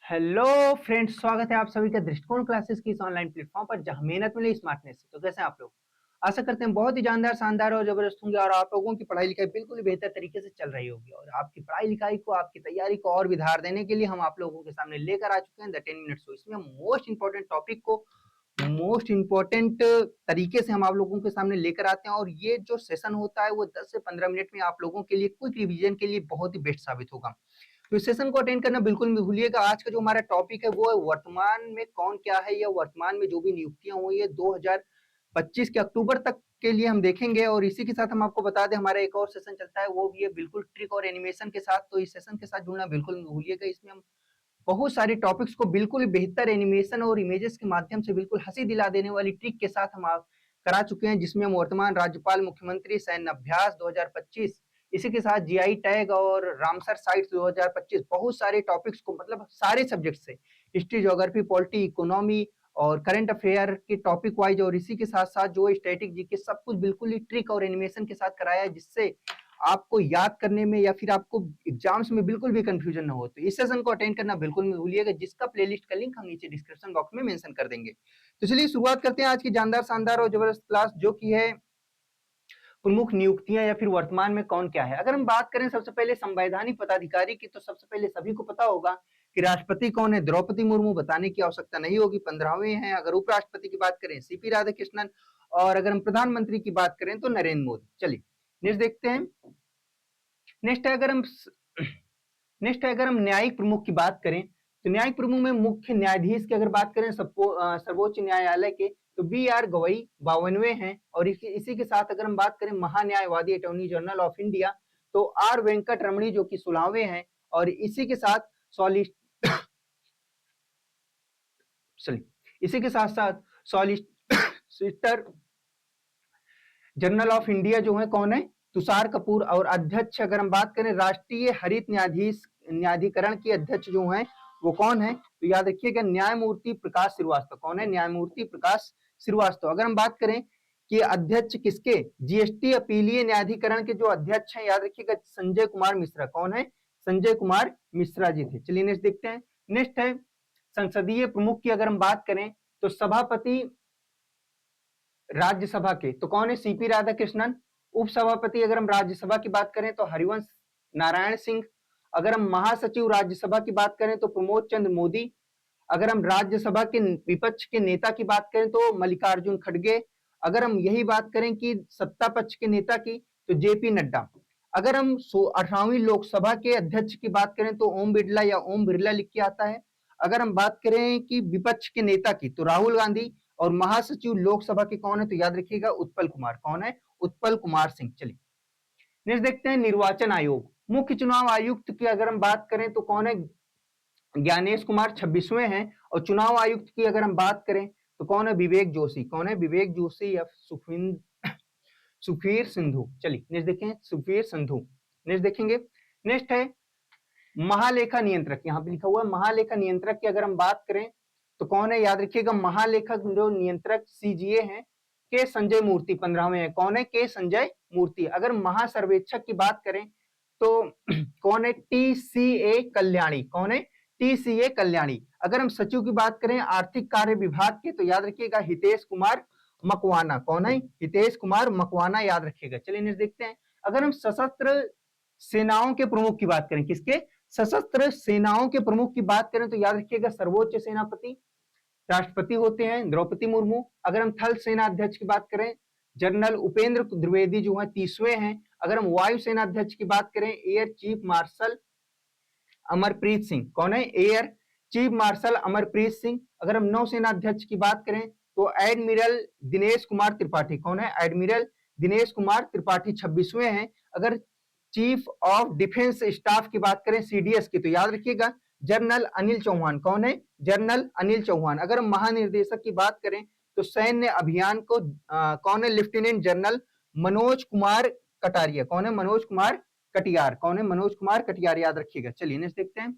Hello friends, स्वागत है आप सभी का दृष्टिकोण क्लासेस की इस ऑनलाइन प्लेटफॉर्म पर जहां मेहनत मिले स्मार्टनेस से। तो कैसे हैं आप लोग? आशा करते हैं बहुत ही जानदार, शानदार और जबरदस्त होंगे और आप लोगों की पढ़ाई लिखाई बिल्कुल ही बेहतर तरीके से चल रही होगी। और आपकी पढ़ाई लिखाई को, आपकी तैयारी को और भी धार देने के लिए हम आप लोगों के सामने लेकर आ चुके हैं द 10 मिनट शो। इसमें हम मोस्ट इंपॉर्टेंट टॉपिक को मोस्ट इंपॉर्टेंट तरीके से हम आप लोगों के सामने लेकर आते हैं। और ये जो सेशन होता है वो 10 से 15 मिनट में आप लोगों के लिए क्विक रिवीजन के लिए बहुत ही बेस्ट साबित होगा। तो इस सेशन को अटेंड करना बिल्कुल मत भूलिएगा। आज का जो हमारा टॉपिक है वो है वर्तमान में कौन क्या है, या वर्तमान में जो भी नियुक्तियां हुई है 2025 के अक्टूबर तक के लिए हम देखेंगे। और इसी के साथ हम आपको बता दें हमारा एक और सेशन चलता है, वो भी है बिल्कुल ट्रिक और एनिमेशन के साथ। तो इस सेशन के साथ जुड़ना बिल्कुल मत भूलिएगा। इसमें हम बहुत सारे टॉपिक्स को बिल्कुल बेहतर एनिमेशन और इमेजेस के माध्यम से बिल्कुल हंसी दिला देने वाली ट्रिक के साथ हम करा चुके हैं, जिसमें हम वर्तमान राज्यपाल, मुख्यमंत्री, सैन्य अभ्यास 2025, इसी के साथ जीआई टैग और रामसर साइट्स 2025, बहुत सारे टॉपिक्स को, मतलब सारे सब्जेक्ट से, हिस्ट्री, ज्योग्राफी, पॉलिटी, इकोनॉमी और करंट अफेयर के टॉपिक वाइज, और इसी के साथ साथ जो स्टैटिक जीके, सब कुछ बिल्कुल ही ट्रिक और एनिमेशन के साथ कराया है, जिससे आपको याद करने में या फिर आपको एग्जाम्स में बिल्कुल भी कंफ्यूजन ना हो। तो इस सेशन को अटेंड करना बिल्कुल मत भूलिएगा, जिसका प्लेलिस्ट का लिंक हम नीचे डिस्क्रिप्शन बॉक्स में मेंशन कर देंगे। तो चलिए शुरुआत करते हैं आज की जानदार, शानदार और जबरदस्त क्लास, जो की है प्रमुख नियुक्तियां या फिर वर्तमान में कौन क्या है। अगर हम बात करें सबसे पहले संवैधानिक पदाधिकारी की, तो सबसे पहले सभी को पता होगा कि राष्ट्रपति कौन है, द्रौपदी मुर्मू, बताने की आवश्यकता नहीं होगी, 15वें हैं। अगर उपराष्ट्रपति की बात करें, सीपी राधाकृष्णन, और अगर हम प्रधानमंत्री की बात करें तो नरेंद्र मोदी। चलिए नेक्स्ट देखते हैं। नेक्स्ट है अगर हम नेक्स्ट है अगर हम न्यायिक प्रमुख की बात करें, तो न्यायिक प्रमुख में मुख्य न्यायाधीश की अगर बात करें सर्वोच्च न्यायालय के, तो बी आर गवई 52वें हैं। और इसी के साथ अगर हम बात करें महान्यायवादी अटॉर्नी जनरल ऑफ इंडिया, तो आर वेंकट रमणी जो कि 16वें हैं। और इसी के साथ इसी के साथ साथ सॉलिसिटर जनरल ऑफ इंडिया जो है कौन है, तुषार कपूर। और अध्यक्ष अगर हम बात करें राष्ट्रीय हरित न्यायाधिकरण के अध्यक्ष जो हैं वो कौन है, तो याद रखिएगा न्यायमूर्ति प्रकाश श्रीवास्तव। कौन है? न्यायमूर्ति प्रकाश श्रीवास्तव। अगर हम बात करें कि अध्यक्ष किसके, जीएसटी अपीलीय न्यायाधिकरण के जो अध्यक्ष हैं, याद रखिएगा संजय कुमार मिश्रा। कौन है? संजय कुमार मिश्रा जी थे। चलिए नेक्स्ट देखते हैं। नेक्स्ट है संसदीय प्रमुख की अगर हम बात करें, तो सभापति राज्यसभा के तो कौन है, सीपी राधाकृष्णन। उपसभापति अगर हम राज्यसभा की बात करें तो हरिवंश नारायण सिंह। अगर हम महासचिव राज्यसभा की बात करें तो प्रमोद चंद्र मोदी। अगर हम राज्यसभा के विपक्ष के नेता की बात करें तो मल्लिकार्जुन खड़गे। अगर हम यही बात करें कि सत्ता पक्ष के नेता की, तो जेपी नड्डा। अगर हम 18वीं लोकसभा के अध्यक्ष की बात करें तो ओम बिरला या ओम बिरला लिख के आता है। अगर हम बात करें कि विपक्ष के नेता की, तो राहुल गांधी। और महासचिव लोकसभा के कौन है, तो याद रखिएगा उत्पल कुमार। कौन है? उत्पल कुमार सिंह। चलिए नेक्स्ट देखते हैं निर्वाचन आयोग। मुख्य चुनाव आयुक्त की अगर हम बात करें तो कौन है, ज्ञानेश कुमार 26वें हैं। और चुनाव आयुक्त की अगर हम बात करें तो कौन है, विवेक जोशी। कौन है? विवेक जोशी या सुखवीर सिंधु। चलिए नेक्स्ट देखें, सुखवीर सिंधु। नेक्स्ट देखेंगे। नेक्स्ट है महालेखा नियंत्रक, यहाँ पे लिखा हुआ है महालेखा नियंत्रक की अगर हम बात करें तो कौन है, याद रखिएगा महालेखक जो नियंत्रक सीजीए हैं, के संजय मूर्ति 15वें हैं। कौन है? के संजय मूर्ति। अगर महासर्वेक्षक की बात करें तो कौन है, टीसीए कल्याणी। कौन है? टीसीए कल्याणी। अगर हम सचिव की बात करें आर्थिक कार्य विभाग के, तो याद रखिएगा हितेश कुमार मकवाना। कौन है? हितेश कुमार मकवाना, याद रखिएगा। चलिए नेक्स्ट देखते हैं। अगर हम सशस्त्र सेनाओं के प्रमुख की बात करें, किसके? सशस्त्र सेनाओं के प्रमुख की बात करें तो याद रखिएगा सर्वोच्च सेनापति राष्ट्रपति होते हैं, द्रौपदी मुर्मू। अगर हम थल सेना अध्यक्ष की बात करें, जनरल उपेंद्र द्विवेदी जो है 30वें हैं। अगर हम वायु सेना अध्यक्ष की बात करें, air chief marshal Amarpreet Singh. कौन है? Air chief marshal Amarpreet Singh. अगर हम नौसेना अध्यक्ष की बात करें तो एडमिरल दिनेश कुमार त्रिपाठी। कौन है? एडमिरल दिनेश कुमार त्रिपाठी 26वें हैं। अगर चीफ ऑफ डिफेंस स्टाफ की बात करें, सीडीएस की, तो याद रखिएगा जनरल अनिल चौहान। कौन है? जनरल अनिल चौहान। अगर हम महानिर्देशक की बात करें तो सैन्य अभियान को कौन है? Lieutenant general Manoj Kumar Kataria. कौन है? मनोज कुमार कटियार। कौन है? मनोज कुमार कटियार, याद रखिएगा। चलिए नेक्स्ट देखते हैं।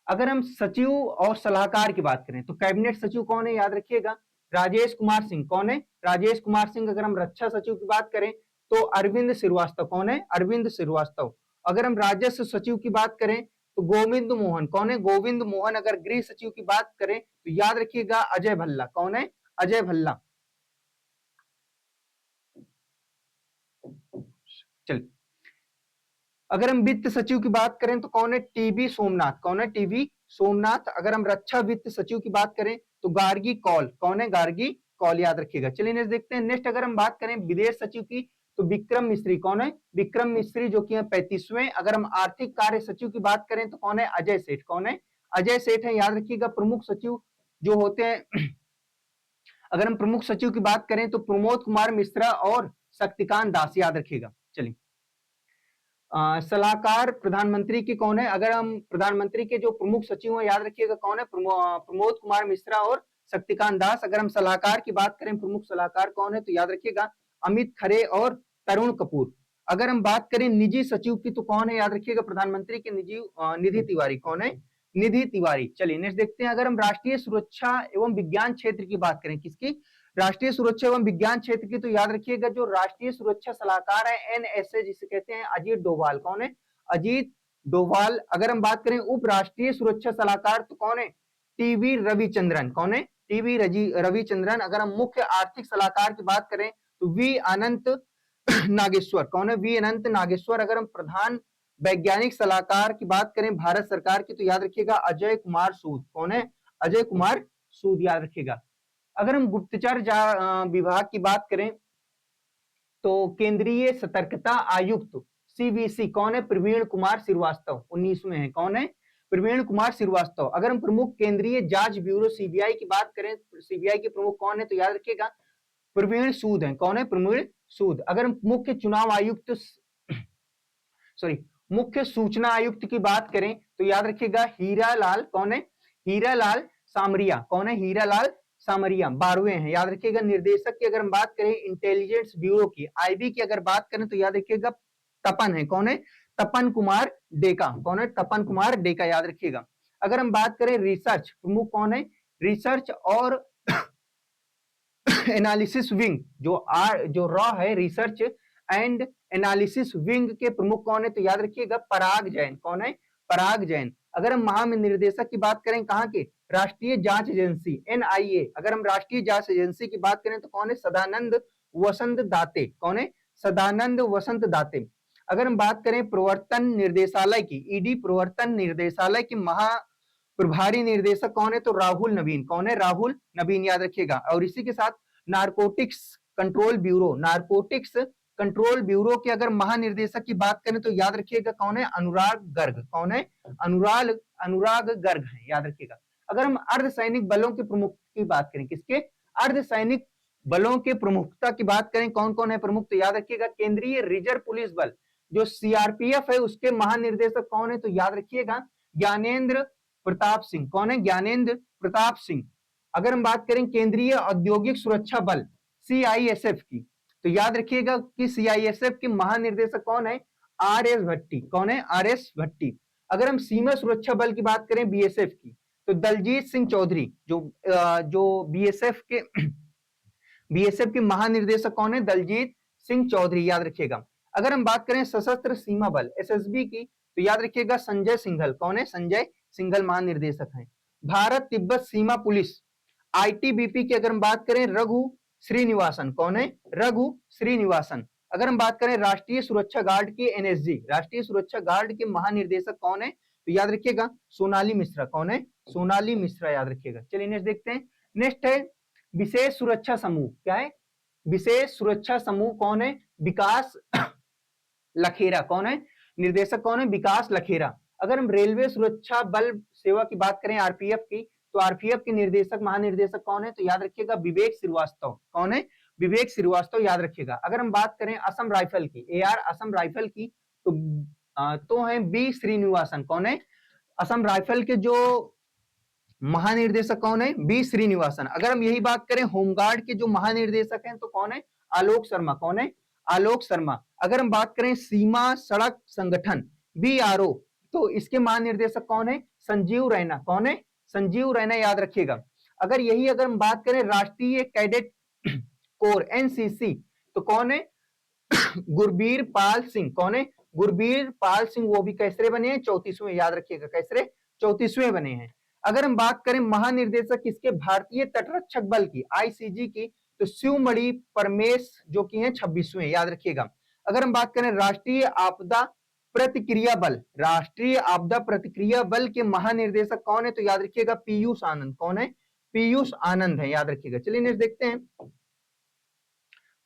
अगर हम सचिव और सलाहकार की बात करें तो कैबिनेट सचिव कौन है, याद रखिएगा राजेश कुमार सिंह। कौन है? राजेश कुमार सिंह। अगर हम रक्षा सचिव की बात करें तो अरविंद श्रीवास्तव। कौन है? अरविंद श्रीवास्तव। अगर हम राजस्व सचिव की बात करें तो गोविंद मोहन। कौन है? गोविंद मोहन। अगर गृह सचिव की बात करें तो याद रखिएगा अजय भल्ला। कौन है? अजय भल्ला। चलिए, अगर हम वित्त सचिव की बात करें तो कौन है? टीबी सोमनाथ। कौन है? टीबी सोमनाथ। अगर हम रक्षा वित्त सचिव की बात करें तो गार्गी कौल। कौन है? गार्गी कौल, याद रखिएगा। चलिए नेक्स्ट देखते हैं। नेक्स्ट अगर हम बात करें विदेश सचिव की तो विक्रम मिश्री। कौन है? विक्रम मिश्री, जो कि है 35वें। अगर हम आर्थिक कार्य सचिव की बात करें तो कौन है? अजय सेठ। कौन है? अजय सेठ है, याद रखिएगा। प्रमुख सचिव जो होते हैं अगर हम प्रमुख सचिव की बात करें तो प्रमोद कुमार मिश्रा और शक्तिकांत दास, याद रखिएगा। चलिए, सलाहकार प्रधानमंत्री के कौन है? अगर हम प्रधानमंत्री के जो प्रमुख सचिव हैं, याद रखिएगा कौन है? प्रमोद कुमार मिश्रा और शक्तिकांत दास। अगर हम सलाहकार की बात करें, प्रमुख सलाहकार कौन है? तो याद रखिएगा अमित खरे और तरुण कपूर। अगर हम बात करें निजी सचिव की तो कौन है? याद रखिएगा प्रधानमंत्री के निधि तिवारी। कौन है? निधि तिवारी। चलिए नेक्स्ट देखते हैं। अगर हम राष्ट्रीय सुरक्षा एवं विज्ञान क्षेत्र की बात करें, किसकी? राष्ट्रीय सुरक्षा एवं विज्ञान क्षेत्र की, तो याद रखिएगा जो राष्ट्रीय सुरक्षा सलाहकार है एनएसए, जिसे कहते हैं अजीत डोभाल। कौन है? अजीत डोभाल। अगर हम बात करें उप राष्ट्रीय सुरक्षा सलाहकार तो कौन है? टीवी रविचंद्रन। कौन है? टीवी रविचंद्रन। अगर हम मुख्य आर्थिक सलाहकार की बात करें तो वी अनंत नागेश्वर। कौन है? वी अनंत नागेश्वर। अगर हम प्रधान वैज्ञानिक सलाहकार की बात करें भारत सरकार की तो याद रखिएगा अजय कुमार सूद। कौन है? अजय कुमार सूद, याद रखिएगा। अगर हम गुप्तचर विभाग की बात करें तो केंद्रीय सतर्कता आयुक्त सीवीसी कौन है? प्रवीण कुमार श्रीवास्तव। 19 में है। कौन है? प्रवीण कुमार श्रीवास्तव। अगर हम प्रमुख केंद्रीय जांच ब्यूरो सीबीआई की बात करें, सीबीआई के प्रमुख कौन है? तो याद रखिएगा प्रवीण सूद है। कौन है? प्रवीण सूद। अगर हम मुख्य चुनाव आयुक्त सॉरी मुख्य सूचना आयुक्त की बात करें तो याद रखिएगा हीरालाल। कौन है? हीरालाल सामरिया। कौन है? हीरालाल सामरिया। 12वें हैं, याद रखिएगा। निर्देशक की अगर हम बात करें इंटेलिजेंस ब्यूरो की, आईबी की अगर बात करें तो याद रखिएगा तपन है। कौन है? तपन कुमार डेका। कौन है? तपन कुमार डेका, याद रखिएगा। अगर हम बात करें रिसर्च प्रमुख कौन है? रिसर्च और एनालिसिस विंग जो रॉ है, रिसर्च एंड एनालिसिस विंग के प्रमुख कौन है? तो याद रखिएगा पराग जैन। कौन है? पराग जैन। अगर हम महानिर्देशक की बात करें कहां के? राष्ट्रीय जांच एजेंसी एनआईए। अगर हम राष्ट्रीय जांच एजेंसी की बात करें तो कौन है? सदानंद वसंत दाते। कौन है? सदानंद वसंत दाते। अगर हम बात करें प्रवर्तन निर्देशालय की, ईडी प्रवर्तन निर्देशालय की प्रभारी निर्देशक कौन है? तो राहुल नवीन। कौन है? राहुल नवीन, याद रखिएगा। और इसी के साथ narcotics control bureau, narcotics control bureau के अगर महानिर्देशक की बात करें तो याद रखिएगा कौन है? अनुराग गर्ग। कौन है? अनुराग गर्ग है, याद रखिएगा। अगर हम अर्धसैनिक बलों के प्रमुख की बात करें, किसके? अर्धसैनिक बलों के प्रमुखता की बात करें, कौन कौन है प्रमुख? तो याद रखिएगा केंद्रीय रिजर्व पुलिस बल जो सीआरपीएफ है उसके महानिर्देशक कौन है? तो याद रखिएगा ज्ञानेंद्र प्रताप सिंह। कौन है? ज्ञानेंद्र प्रताप सिंह। अगर हम बात करें केंद्रीय औद्योगिक सुरक्षा बल सीआईएसएफ की तो याद रखिएगा कि सीआईएसएफ के महानिर्देशक कौन है? आर एस भट्टी। कौन है? आर एस भट्टी। अगर हम सीमा सुरक्षा बल की बात करें बीएसएफ की तो दलजीत सिंह चौधरी, जो बीएसएफ के महानिर्देशक कौन है? दलजीत सिंह चौधरी, याद रखिएगा। अगर हम बात करें सशस्त्र सीमा बल एसएसबी की तो याद रखिएगा संजय सिंघल। कौन है? संजय सिंघल महानिर्देशक हैं। भारत तिब्बत सीमा पुलिस आईटीबीपी की अगर हम बात करें रघु श्रीनिवासन। कौन है? रघु श्रीनिवासन। अगर हम बात करें राष्ट्रीय सुरक्षा गार्ड के एनएसजी, राष्ट्रीय सुरक्षा गार्ड के महानिर्देशक कौन है? तो याद रखिएगा सोनाली मिश्रा। कौन है? सोनाली मिश्रा, याद रखिएगा। चलिए नेक्स्ट देखते हैं। नेक्स्ट है विशेष सुरक्षा समूह। क्या है? विशेष सुरक्षा समूह कौन है? विकास लखेरा। कौन है? निर्देशक कौन है? विकास लखेरा। अगर हम रेलवे सुरक्षा बल सेवा की बात करें आरपीएफ की तो आरपीएफ के निर्देशक महानिर्देशक कौन है? तो याद रखिएगा विवेक श्रीवास्तव। कौन है? विवेक श्रीवास्तव, याद रखिएगा। अगर हम बात करें असम राइफल की, एआर असम राइफल की तो है बी श्रीनिवासन। कौन है? असम राइफल के जो महानिर्देशक कौन है? बी श्रीनिवासन। अगर हम यही बात करें होमगार्ड के जो महानिर्देशक हैं तो कौन है? आलोक शर्मा। कौन है? आलोक शर्मा। अगर हम बात करें सीमा सड़क संगठन बीआरओ तो इसके महानिर्देशक कौन है? संजीव रैना। कौन है? संजीव रैना, याद रखिएगा। अगर हम बात करें राष्ट्रीय कैडेट कोर एनसीसी तो कौन है? गुरबीर पाल सिंह। कौन है? गुरबीर पाल सिंह वो भी कैसरे बने हैं, 34वें, याद रखिएगा कैसरे 34वें बने हैं। अगर हम बात करें महानिर्देशक किसके, भारतीय तटरक्षक बल की, आईसीजी की, तो शिवमणि परमेश जो कि हैं 26वें, याद रखिएगा। अगर हम बात करें राष्ट्रीय आपदा प्रतिक्रिया बल, राष्ट्रीय आपदा प्रतिक्रिया बल के महानिर्देशक कौन है, तो याद रखिएगा पीयूष आनंद। कौन है, पीयूष आनंद है, याद रखिएगा। चलिए नेक्स्ट देखते हैं,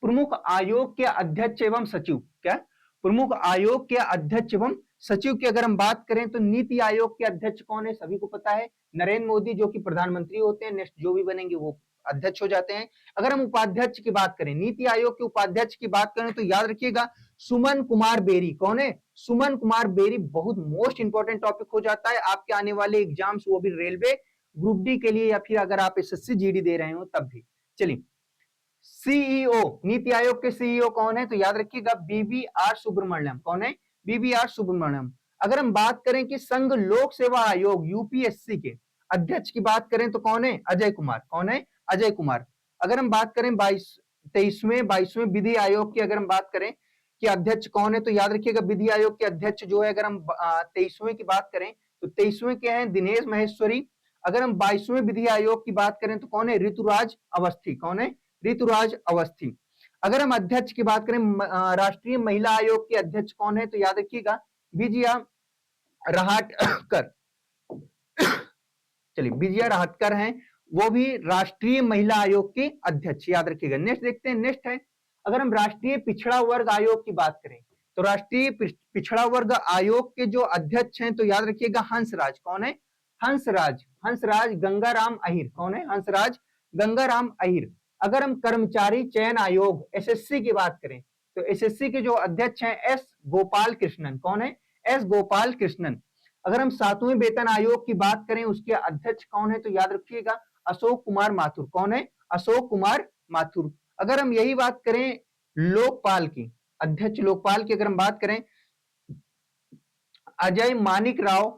प्रमुख आयोग के अध्यक्ष एवं सचिव, क्या प्रमुख आयोग के अध्यक्ष एवं सचिव की अगर हम बात करें तो नीति आयोग के अध्यक्ष कौन है, सभी को पता है, नरेंद्र मोदी, जो कि प्रधानमंत्री होते हैं, नेक्स्ट जो भी बनेंगे वो अध्यक्ष हो जाते हैं। अगर हम उपाध्यक्ष की बात करें, नीति आयोग के उपाध्यक्ष की बात करें तो याद रखिएगा सुमन कुमार बेरी। कौन है, सुमन कुमार बेरी। बहुत मोस्ट इंपॉर्टेंट टॉपिक हो जाता है आपके आने वाले एग्जाम्स, वो भी रेलवे ग्रुप डी के लिए या फिर अगर आप एसएससी जीडी दे रहे हो तब भी। चलिए, सीईओ, नीति आयोग के सीईओ कौन है, तो याद रखिएगा बीवी आर सुब्रमण्यम। कौन है, बीवी आर सुब्रमण्यम। अगर हम बात करें कि संघ लोक सेवा आयोग यूपीएससी के अध्यक्ष की बात करें तो कौन है, अजय कुमार। कौन है, अजय कुमार। अगर हम बात करें 22वें विधि आयोग की अगर हम बात करें कि अध्यक्ष कौन है, तो याद रखिएगा विधि आयोग के अध्यक्ष जो है, अगर हम 23वें की बात करें तो 23वें के हैं दिनेश महेश्वरी। अगर हम 22वें विधि आयोग की बात करें तो कौन है, ऋतुराज अवस्थी। कौन है, ऋतुराज अवस्थी। अगर हम अध्यक्ष की बात करें राष्ट्रीय महिला आयोग के अध्यक्ष कौन है, तो याद रखिएगा विजया राहटकर। चलिए, विजया राहटकर हैं, वो भी राष्ट्रीय महिला आयोग के अध्यक्ष, याद रखिएगा। नेक्स्ट देखते हैं, नेक्स्ट है अगर हम राष्ट्रीय पिछड़ा वर्ग आयोग की बात करें तो राष्ट्रीय पिछड़ा वर्ग आयोग के जो अध्यक्ष हैं तो याद रखिएगा हंसराज। कौन है, हंसराज, हंसराज गंगाराम अहिर। कौन है, हंसराज गंगाराम अहिर। अगर हम कर्मचारी चयन आयोग एसएससी की बात करें तो एसएससी के जो अध्यक्ष हैं एस गोपाल कृष्णन। कौन है, एस गोपाल कृष्णन। अगर हम 7वें वेतन आयोग की बात करें उसके अध्यक्ष कौन है, तो याद रखिएगा अशोक कुमार माथुर। कौन है, अशोक कुमार माथुर। अगर हम यही बात करें लोकपाल की, अध्यक्ष लोकपाल की अगर हम बात करें अजय मानिक राव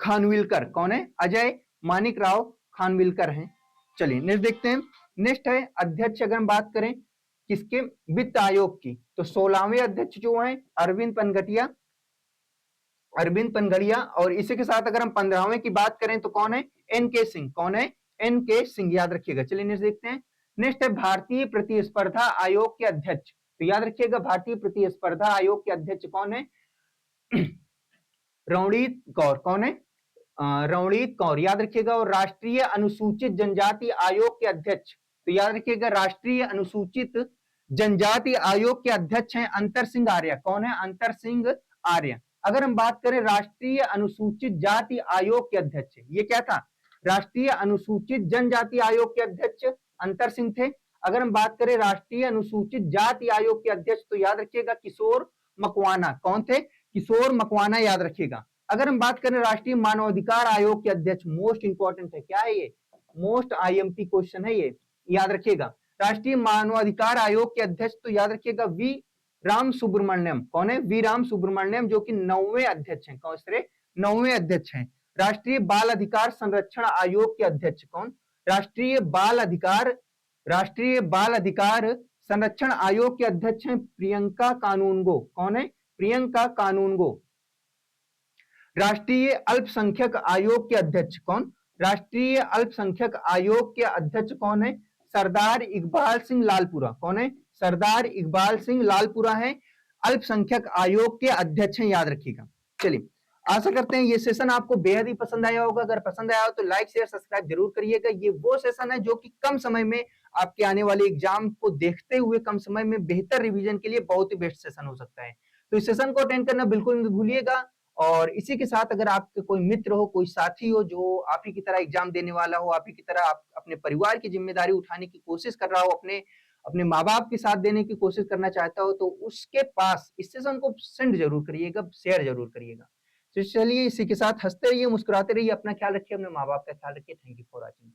खानविलकर। कौन है, अजय मानिक राव खानविलकर हैं। चलिए नेक्स्ट देखते हैं, नेक्स्ट है अध्यक्ष अगर हम बात करें किसके, वित्त आयोग की, तो 16वें अध्यक्ष जो हैं अरविंद पनघटिया, अरविंद पनघड़िया। और इसी के साथ अगर हम 15वें की बात करें तो कौन है, एनके सिंह। कौन है, एनके सिंह, याद रखिएगा। चलिए नेक्स्ट देखते हैं, नेक्स्ट है भारतीय प्रतिस्पर्धा आयोग के अध्यक्ष, तो याद रखिएगा भारतीय प्रतिस्पर्धा आयोग के अध्यक्ष कौन है, रवनीत कौर। कौन है, रवनीत कौर, याद रखिएगा। और राष्ट्रीय अनुसूचित जनजाति आयोग के अध्यक्ष, तो याद रखिएगा राष्ट्रीय अनुसूचित जनजाति आयोग के अध्यक्ष हैं अंतर सिंह आर्य। कौन है, अंतर सिंह आर्य। अगर हम बात करें राष्ट्रीय अनुसूचित जाति आयोग के अध्यक्ष, ये क्या था, राष्ट्रीय अनुसूचित जनजाति आयोग के अध्यक्ष अंतर सिंह थे। अगर हम बात करें राष्ट्रीय अनुसूचित जाति आयोग के अध्यक्ष तो याद रखिएगा किशोर मकवाना। कौन थे, किशोर मकवाना, याद रखिएगा। अगर हम बात करें राष्ट्रीय मानवाधिकार आयोग के अध्यक्ष, मोस्ट इंपॉर्टेंट है, क्या है ये, मोस्ट आईएमपी क्वेश्चन है ये, याद रखिएगा। राष्ट्रीय मानवाधिकार आयोग के अध्यक्ष तो याद रखिएगा वी राम सुब्रमण्यम। कौन है, वी राम सुब्रमण्यम, जो कि 9वें अध्यक्ष हैं। कौन से, 9वें अध्यक्ष हैं। राष्ट्रीय बाल अधिकार संरक्षण आयोग के अध्यक्ष कौन, राष्ट्रीय बाल अधिकार संरक्षण आयोग के अध्यक्ष हैं प्रियंका कानूनगो। कौन है, प्रियंका कानूनगो। राष्ट्रीय अल्पसंख्यक आयोग के अध्यक्ष कौन, राष्ट्रीय अल्पसंख्यक आयोग के अध्यक्ष कौन है, सरदार इकबाल सिंह लालपुरा। कौन है, सरदार इकबाल सिंह लालपुरा है, अल्पसंख्यक आयोग के अध्यक्ष हैं, याद रखिएगा। चलिए, आशा करते हैं ये सेशन आपको बेहद ही पसंद आया होगा। अगर पसंद आया हो तो लाइक शेयर सब्सक्राइब जरूर करिएगा। ये वो सेशन है जो कि कम समय में आपके आने वाले एग्जाम को देखते हुए कम समय में बेहतर रिवीजन के लिए बहुत ही बेस्ट सेशन हो सकता है। तो इस सेशन को अटेंड करना बिल्कुल मत भूलिएगा। और इसी के साथ अगर आपके कोई मित्र हो, कोई साथी हो जो आप ही की तरह एग्जाम देने वाला हो, आप ही की तरह आप अपने परिवार की जिम्मेदारी उठाने की कोशिश कर रहा हो, अपने अपने माँ बाप के साथ देने की कोशिश करना चाहता हो, तो उसके पास इस सेशन को सेंड जरूर करिएगा, शेयर जरूर करिएगा। तो चलिए, इसी के साथ हंसते रहिए, मुस्कुराते रहिए, अपना ख्याल रखिए, अपने माँ बाप का ख्याल रखिए। Thank you for watching.